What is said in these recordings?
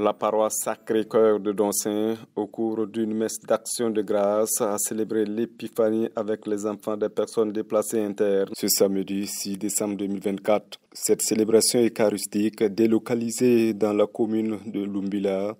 La paroisse Sacré-Cœur de Donsin, au cours d'une messe d'action de grâce, a célébré l'épiphanie avec les enfants des personnes déplacées internes ce samedi 6 décembre 2024. Cette célébration eucharistique, délocalisée dans la commune de Lumbila,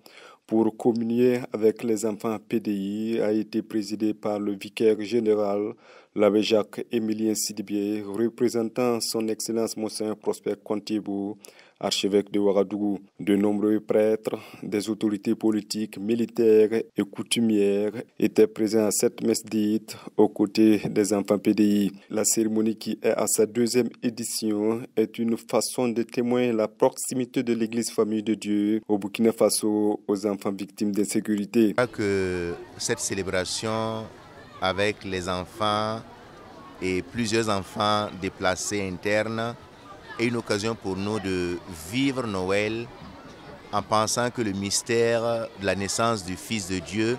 pour communier avec les enfants PDI, a été présidée par le vicaire général, l'abbé Jacques-Émilien Sidibé, représentant son Excellence Monseigneur Prosper Kontibou, archevêque de Ouagadougou. De nombreux prêtres, des autorités politiques, militaires et coutumières étaient présents à cette messe dite aux côtés des enfants PDI. La cérémonie, qui est à sa deuxième édition, est une façon de témoigner la proximité de l'Église Famille de Dieu au Burkina Faso aux enfants victimes d'insécurité. Que cette célébration avec les enfants et plusieurs enfants déplacés internes est une occasion pour nous de vivre Noël en pensant que le mystère de la naissance du Fils de Dieu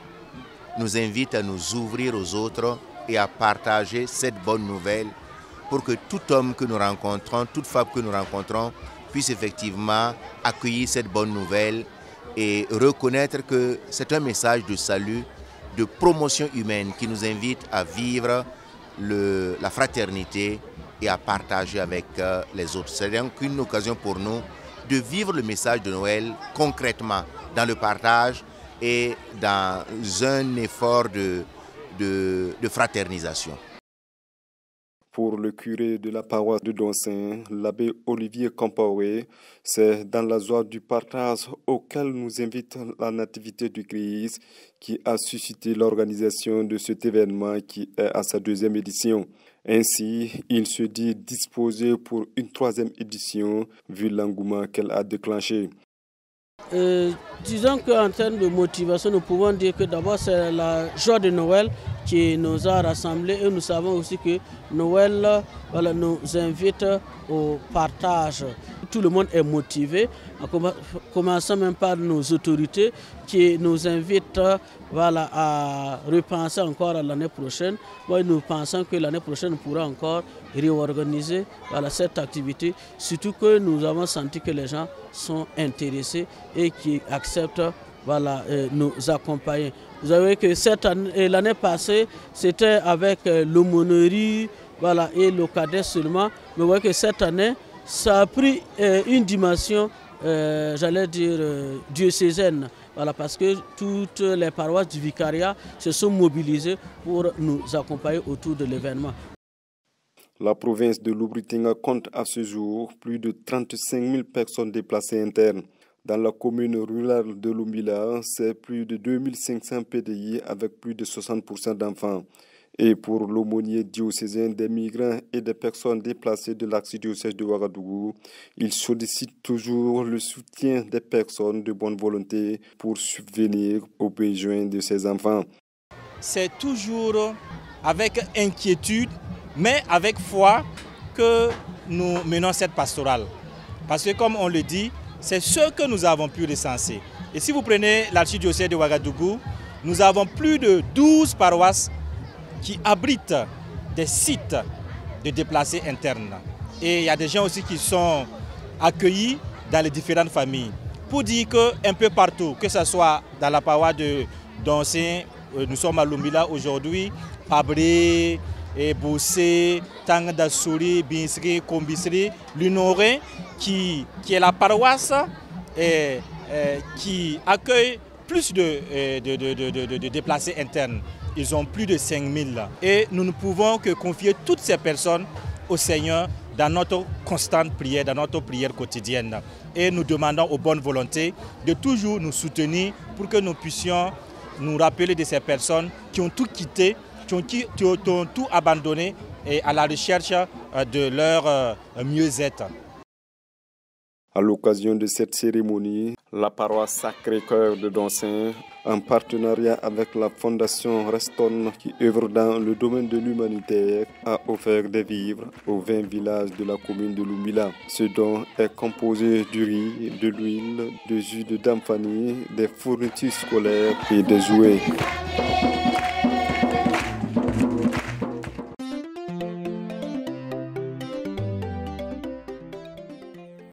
nous invite à nous ouvrir aux autres et à partager cette bonne nouvelle pour que tout homme que nous rencontrons, toute femme que nous rencontrons puisse effectivement accueillir cette bonne nouvelle et reconnaître que c'est un message de salut, de promotion humaine qui nous invite à vivre la fraternité et à partager avec les autres. C'est donc une occasion pour nous de vivre le message de Noël concrètement dans le partage et dans un effort de fraternisation. Pour le curé de la paroisse de Donsin, l'abbé Olivier Compaoré, c'est dans la joie du partage auquel nous invite la Nativité du Christ qui a suscité l'organisation de cet événement qui est à sa deuxième édition. Ainsi, il se dit disposé pour une troisième édition vu l'engouement qu'elle a déclenché. Disons qu'en termes de motivation, nous pouvons dire que d'abord c'est la joie de Noël qui nous a rassemblés et nous savons aussi que Noël nous invite au partage. Tout le monde est motivé, en commençant même par nos autorités qui nous invitent à repenser encore à l'année prochaine. Nous pensons que l'année prochaine, on pourra encore réorganiser cette activité, surtout que nous avons senti que les gens sont intéressés et qui acceptent nous accompagner. Vous savez que cette année et l'année passée, c'était avec l'aumônerie et le cadet seulement. Mais vous voyez que cette année, ça a pris une dimension, j'allais dire, diocésaine. Parce que toutes les paroisses du vicariat se sont mobilisées pour nous accompagner autour de l'événement. La province de Loubritinga compte à ce jour plus de 35 000 personnes déplacées internes. Dans la commune rurale de Lumbila, c'est plus de 2500 PDI avec plus de 60% d'enfants. Et pour l'aumônier diocésain des migrants et des personnes déplacées de l'archidiocèse de Ouagadougou, il sollicite toujours le soutien des personnes de bonne volonté pour subvenir aux besoins de ces enfants. C'est toujours avec inquiétude, mais avec foi que nous menons cette pastorale. Parce que comme on le dit, c'est ce que nous avons pu recenser. Et si vous prenez l'archidiocèse de Ouagadougou, nous avons plus de 12 paroisses qui abritent des sites de déplacés internes. Et il y a des gens aussi qui sont accueillis dans les différentes familles. Pour dire qu'un peu partout, que ce soit dans la paroisse de Donsin, nous sommes à Lumbila aujourd'hui, Abré, Boussé, Tangadassouri, Binsri, Kombisri, Lunoré, qui est la paroisse qui accueille plus de déplacés internes. Ils ont plus de 5000. Et nous ne pouvons que confier toutes ces personnes au Seigneur dans notre constante prière, dans notre prière quotidienne. Et nous demandons aux bonnes volontés de toujours nous soutenir pour que nous puissions nous rappeler de ces personnes qui ont tout quitté, qui ont tout abandonné et à la recherche de leur mieux-être. À l'occasion de cette cérémonie, la paroisse Sacré-Cœur de Donsin, en partenariat avec la Fondation Reston qui œuvre dans le domaine de l'humanitaire, a offert des vivres aux 20 villages de la commune de Lumbila. Ce don est composé du riz, de l'huile, de jus de damfani, des fournitures scolaires et des jouets.